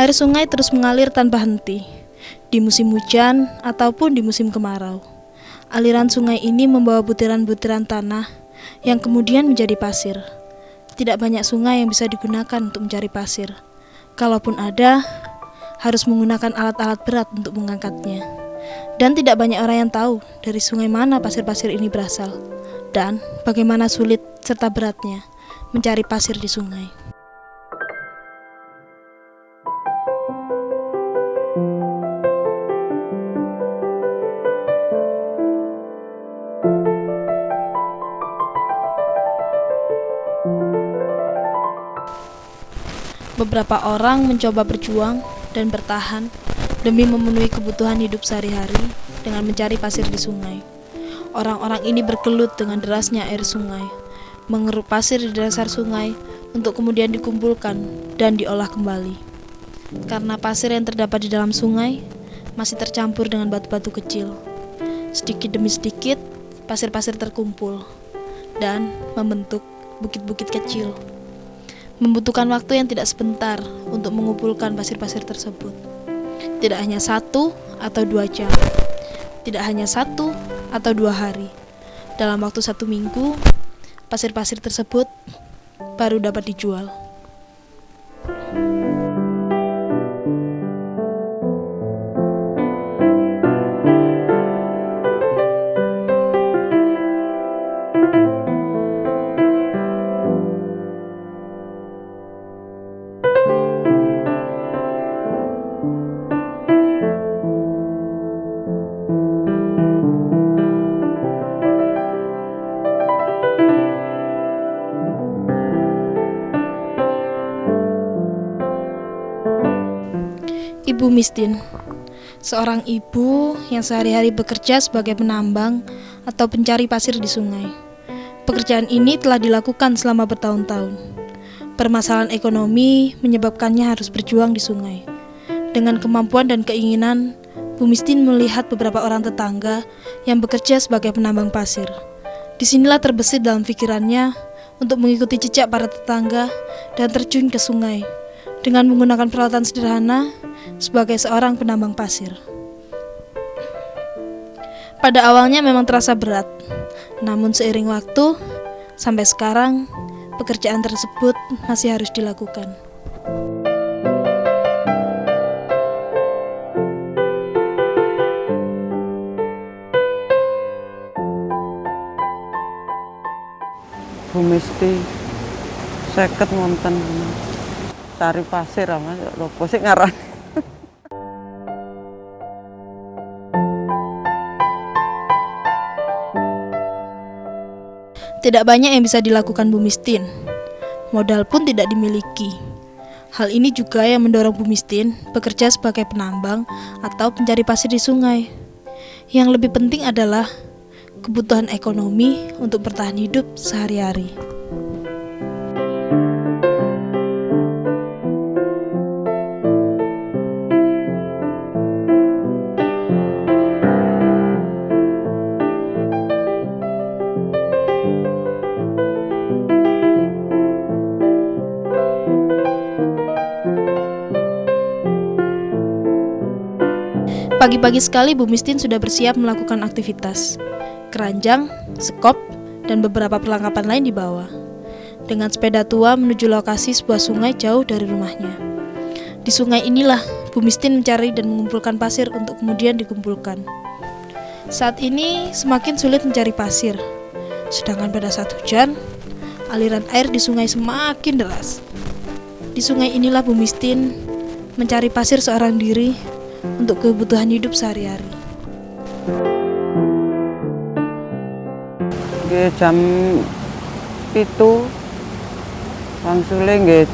Air sungai terus mengalir tanpa henti, di musim hujan ataupun di musim kemarau. Aliran sungai ini membawa butiran-butiran tanah yang kemudian menjadi pasir. Tidak banyak sungai yang bisa digunakan untuk mencari pasir. Kalaupun ada, harus menggunakan alat-alat berat untuk mengangkatnya. Dan tidak banyak orang yang tahu dari sungai mana pasir-pasir ini berasal, dan bagaimana sulit serta beratnya mencari pasir di sungai. Beberapa orang mencoba berjuang dan bertahan demi memenuhi kebutuhan hidup sehari-hari dengan mencari pasir di sungai. Orang-orang ini bergelut dengan derasnya air sungai, mengeruk pasir di dasar sungai untuk kemudian dikumpulkan dan diolah kembali. Karena pasir yang terdapat di dalam sungai masih tercampur dengan batu-batu kecil. Sedikit demi sedikit, pasir-pasir terkumpul dan membentuk bukit-bukit kecil. Membutuhkan waktu yang tidak sebentar untuk mengumpulkan pasir-pasir tersebut. Tidak hanya 1 atau 2 jam, tidak hanya 1 atau 2 hari. Dalam waktu 1 minggu, pasir-pasir tersebut baru dapat dijual. Ibu Mistin, seorang ibu yang sehari-hari bekerja sebagai penambang atau pencari pasir di sungai. Pekerjaan ini telah dilakukan selama bertahun-tahun. Permasalahan ekonomi menyebabkannya harus berjuang di sungai. Dengan kemampuan dan keinginan, Bu Mistin melihat beberapa orang tetangga yang bekerja sebagai penambang pasir. Disinilah terbesit dalam pikirannya untuk mengikuti jejak para tetangga dan terjun ke sungai dengan menggunakan peralatan sederhana sebagai seorang penambang pasir. Pada awalnya memang terasa berat, namun seiring waktu, sampai sekarang pekerjaan tersebut masih harus dilakukan. Bu Misti 50 wonten cari pasir ama lopo sik ngarani. Tidak banyak yang bisa dilakukan Bu Mistin. Modal pun tidak dimiliki. Hal ini juga yang mendorong Bu Mistin bekerja sebagai penambang atau pencari pasir di sungai. Yang lebih penting adalah kebutuhan ekonomi untuk bertahan hidup sehari-hari. Pagi-pagi sekali Bu Mistin sudah bersiap melakukan aktivitas. Keranjang, sekop, dan beberapa perlengkapan lain dibawa. Dengan sepeda tua menuju lokasi sebuah sungai jauh dari rumahnya. Di sungai inilah Bu Mistin mencari dan mengumpulkan pasir untuk kemudian dikumpulkan. Saat ini semakin sulit mencari pasir. Sedangkan pada saat hujan, aliran air di sungai semakin deras. Di sungai inilah Bu Mistin mencari pasir seorang diri untuk kebutuhan hidup sehari-hari. Nggih jam 7 wangsule nggih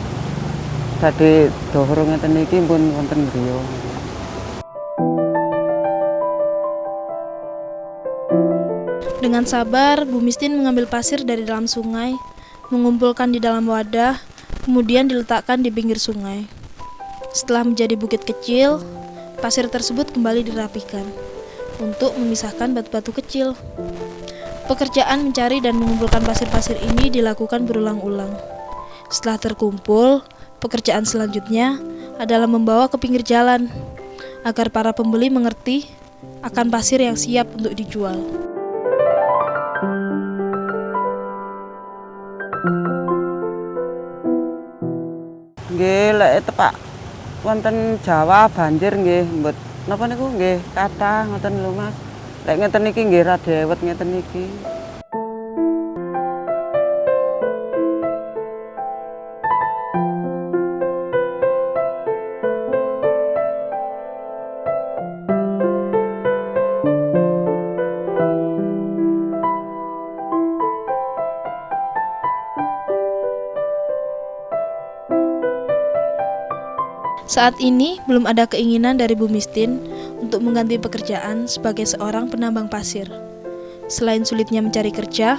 dadi dhuwur ngeten iki pun wonten griya. Dengan sabar, Bu Mistin mengambil pasir dari dalam sungai, mengumpulkan di dalam wadah, kemudian diletakkan di pinggir sungai. Setelah menjadi bukit kecil, pasir tersebut kembali dirapikan untuk memisahkan batu-batu kecil. Pekerjaan mencari dan mengumpulkan pasir-pasir ini dilakukan berulang-ulang. Setelah terkumpul, pekerjaan selanjutnya adalah membawa ke pinggir jalan agar para pembeli mengerti akan pasir yang siap untuk dijual. Nggih, lek tepak wonten Jawa banjir nggih, mbet napa niku nggih kathah ngoten lho Mas. Lek ngeten niki nggih ra dewet ngeten niki. Saat ini belum ada keinginan dari Bu Mistin untuk mengganti pekerjaan sebagai seorang penambang pasir. Selain sulitnya mencari kerja,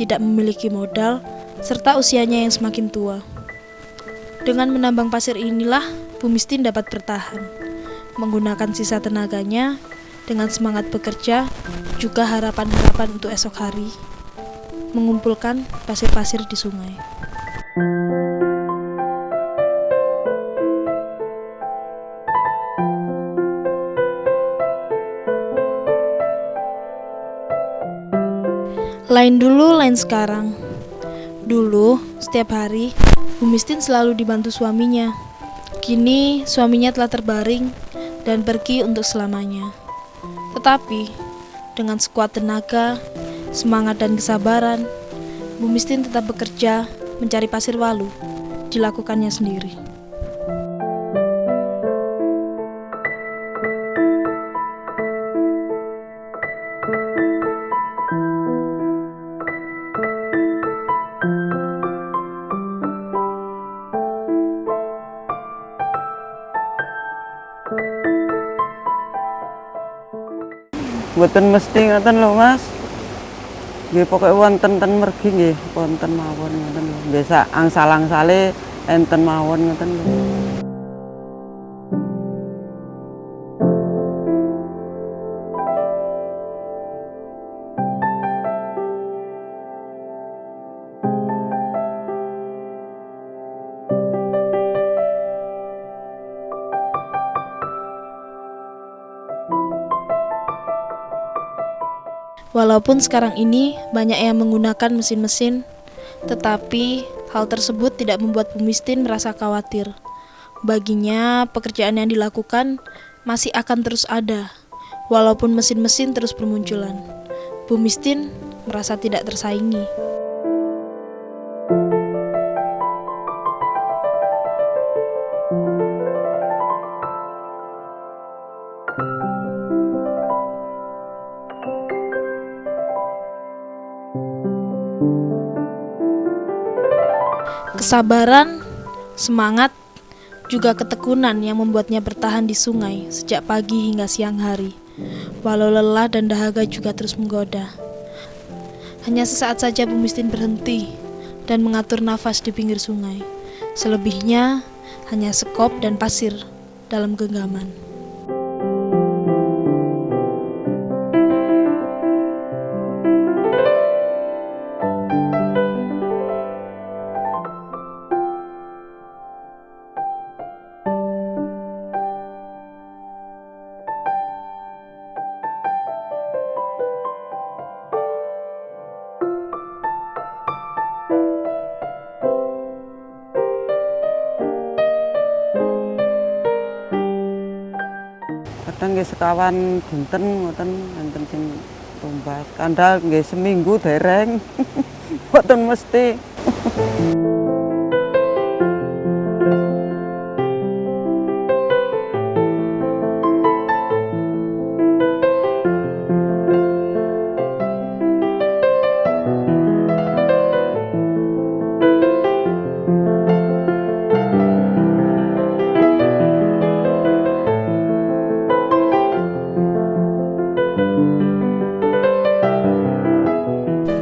tidak memiliki modal, serta usianya yang semakin tua. Dengan menambang pasir inilah Bu Mistin dapat bertahan, menggunakan sisa tenaganya dengan semangat bekerja, juga harapan-harapan untuk esok hari, mengumpulkan pasir-pasir di sungai. Lain dulu, lain sekarang. Dulu, setiap hari, Bu Mistin selalu dibantu suaminya. Kini, suaminya telah terbaring dan pergi untuk selamanya. Tetapi, dengan sekuat tenaga, semangat dan kesabaran, Bu Mistin tetap bekerja mencari pasir walu, dilakukannya sendiri. Mboten mesti ngoten lho Mas. Nggih pokoke wonten ten mergi nggih wonten mawon ngoten lho. Nggih sak angsal-angsale enten mawon ngoten lho. Walaupun sekarang ini banyak yang menggunakan mesin-mesin, tetapi hal tersebut tidak membuat Bu Mistin merasa khawatir. Baginya, pekerjaan yang dilakukan masih akan terus ada, walaupun mesin-mesin terus bermunculan. Bu Mistin merasa tidak tersaingi. Kesabaran, semangat, juga ketekunan yang membuatnya bertahan di sungai sejak pagi hingga siang hari. Walau lelah dan dahaga juga terus menggoda. Hanya sesaat saja Bu Mistin berhenti dan mengatur nafas di pinggir sungai. Selebihnya hanya sekop dan pasir dalam genggaman. Kadang nggih sekawan dinten ngoten enten sing tumbas. Kandhal nggih seminggu dereng. Mboten mesti.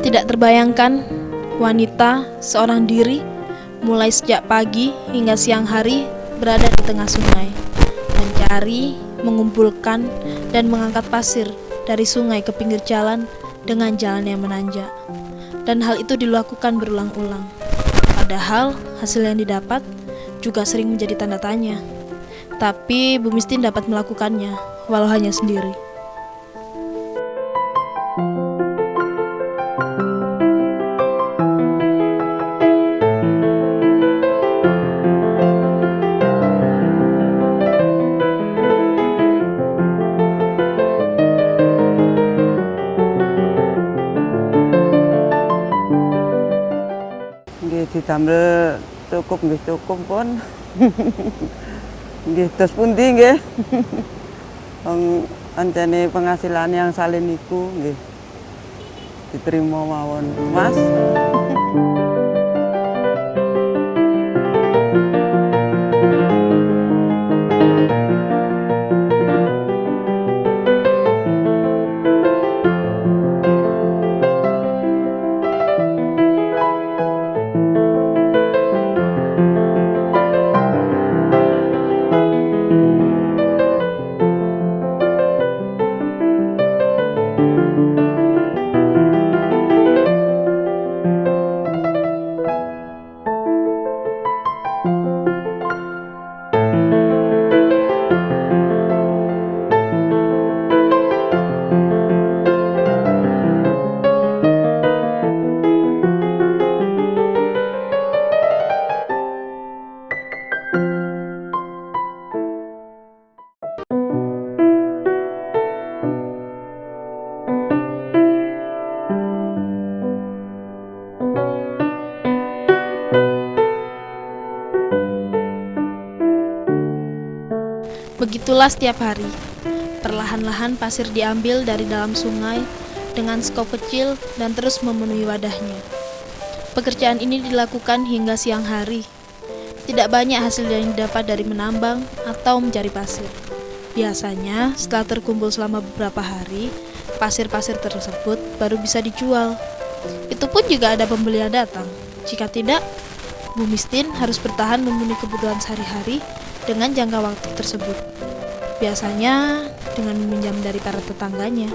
Tidak terbayangkan, wanita seorang diri mulai sejak pagi hingga siang hari berada di tengah sungai, mencari, mengumpulkan, dan mengangkat pasir dari sungai ke pinggir jalan dengan jalan yang menanjak. Dan hal itu dilakukan berulang-ulang. Padahal hasil yang didapat juga sering menjadi tanda tanya. Tapi Bu Mistin dapat melakukannya, walau hanya sendiri. Nggih didamel cukup pun. Nggih dos pundi nggih. Wong ancene penghasilan yang salin niku nggih diterima mawon, Mas. Begitulah setiap hari. Perlahan-lahan pasir diambil dari dalam sungai dengan skop kecil dan terus memenuhi wadahnya. Pekerjaan ini dilakukan hingga siang hari. Tidak banyak hasil yang didapat dari menambang atau mencari pasir. Biasanya setelah terkumpul selama beberapa hari, pasir-pasir tersebut baru bisa dijual. Itu pun juga ada pembeli yang datang. Jika tidak, Bu Mistin harus bertahan memenuhi kebutuhan sehari-hari dengan jangka waktu tersebut. Biasanya dengan meminjam dari para tetangganya.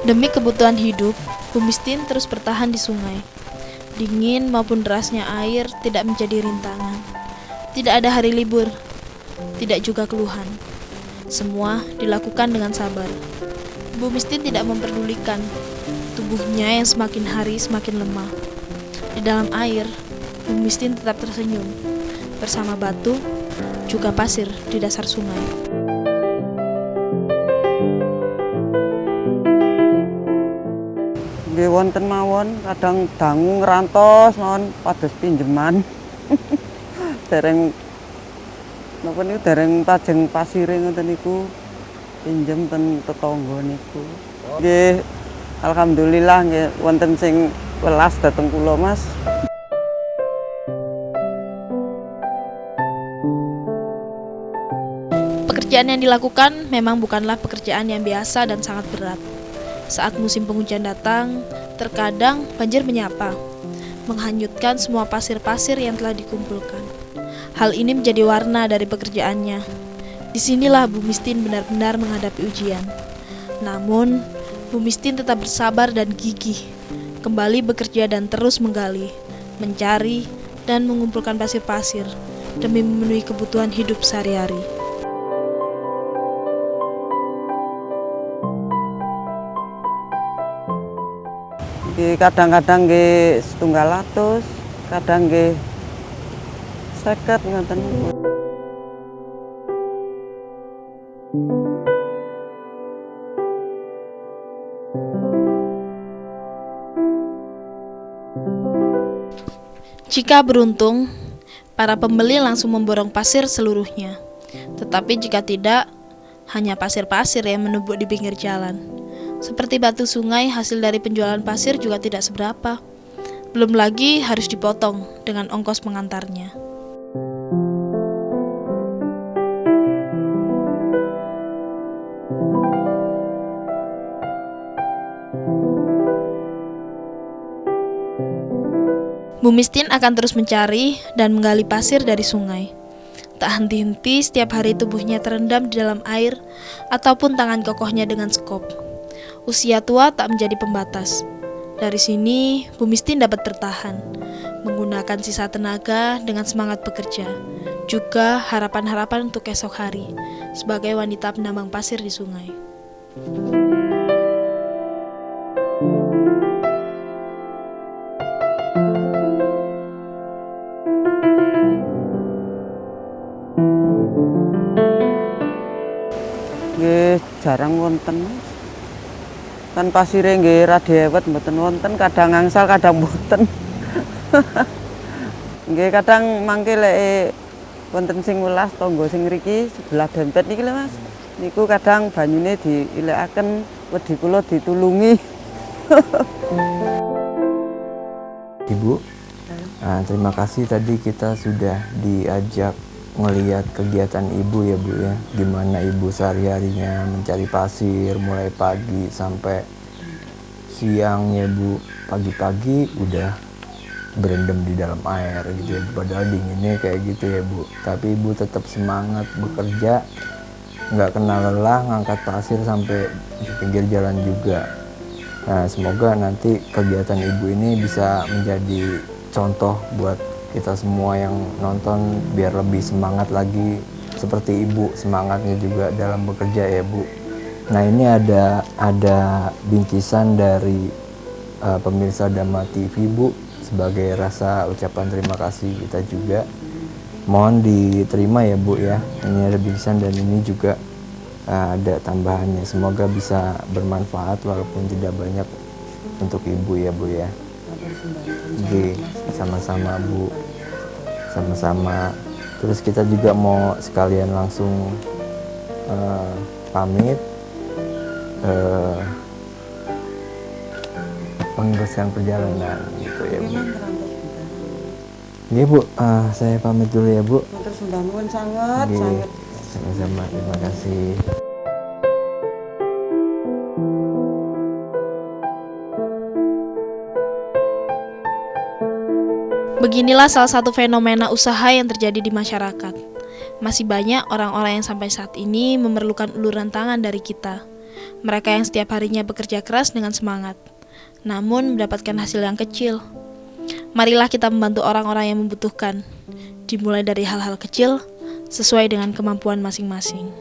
Demi kebutuhan hidup, Bu Mistin terus bertahan di sungai. Dingin maupun derasnya air tidak menjadi rintangan. Tidak ada hari libur, tidak juga keluhan. Semua dilakukan dengan sabar. Bu Mistin tidak memperdulikan tubuhnya yang semakin hari semakin lemah. Di dalam air, Bu Mistin tetap tersenyum bersama batu, juga pasir di dasar sungai. Nggih wonten mawon, kadang dangu ngrantos mawon pados pinjeman. Dereng napa niku dereng pajeng pasire ngoten niku pinjem ten tetangga niku. Nggih alhamdulillah nggih wonten sing welas dhateng kula, Mas. Pekerjaan yang dilakukan memang bukanlah pekerjaan yang biasa dan sangat berat. Saat musim penghujan datang, terkadang banjir menyapa, menghanyutkan semua pasir-pasir yang telah dikumpulkan. Hal ini menjadi warna dari pekerjaannya. Disinilah Bu Mistin benar-benar menghadapi ujian. Namun, Bu Mistin tetap bersabar dan gigih, kembali bekerja dan terus menggali, mencari, dan mengumpulkan pasir-pasir demi memenuhi kebutuhan hidup sehari-hari. Kadang-kadang nggih 700, kadang nggih 50 ngoten. Jika beruntung, para pembeli langsung memborong pasir seluruhnya. Tetapi jika tidak, hanya pasir-pasir yang menumpuk di pinggir jalan. Seperti batu sungai, hasil dari penjualan pasir juga tidak seberapa. Belum lagi harus dipotong dengan ongkos mengantarnya. Bu Mistin akan terus mencari dan menggali pasir dari sungai. tak henti-henti setiap hari tubuhnya terendam di dalam air ataupun tangan kokohnya dengan sekop. Usia tua tak menjadi pembatas. Dari sini, Bu Mistin dapat bertahan, menggunakan sisa tenaga dengan semangat bekerja, juga harapan-harapan untuk esok hari, sebagai wanita penambang pasir di sungai. Nggih jarang wonten. Kan pasire nggih rada ewet mboten wonten, kadang angsal kadang mboten. Nggih kadang mangke lek wonten sing welas tangga sing mriki sebelah dempet niki lho Mas. Niku kadang banyune diilekaken, wedi kula ditulungi. Ibu, terima kasih tadi kita sudah diajak melihat kegiatan ibu ya Bu ya, gimana ibu sehari-harinya mencari pasir mulai pagi sampai siang ya Bu. Pagi-pagi udah berendam di dalam air gitu ya, padahal dinginnya kayak gitu ya Bu, tapi ibu tetap semangat bekerja, nggak kenal lelah, ngangkat pasir sampai di pinggir jalan juga. Nah, semoga nanti kegiatan ibu ini bisa menjadi contoh buat kita semua yang nonton, biar lebih semangat lagi seperti ibu semangatnya juga dalam bekerja ya Bu. Nah, ini ada bingkisan dari pemirsa Dhamma TV Bu, sebagai rasa ucapan terima kasih kita juga. Mohon diterima ya Bu ya. Ini ada bingkisan dan ini juga ada tambahannya. Semoga bisa bermanfaat walaupun tidak banyak untuk ibu ya Bu ya. Oke, sama-sama Bu, sama-sama. Terus kita juga mau sekalian langsung pamit, meneruskan perjalanan gitu ya Bu. Iya Bu, saya pamit dulu ya Bu. Terus nuwun sangat, sangat. Sama-sama, terima kasih. Beginilah salah satu fenomena usaha yang terjadi di masyarakat. Masih banyak orang-orang yang sampai saat ini memerlukan uluran tangan dari kita. Mereka yang setiap harinya bekerja keras dengan semangat, namun mendapatkan hasil yang kecil. Marilah kita membantu orang-orang yang membutuhkan, dimulai dari hal-hal kecil, sesuai dengan kemampuan masing-masing.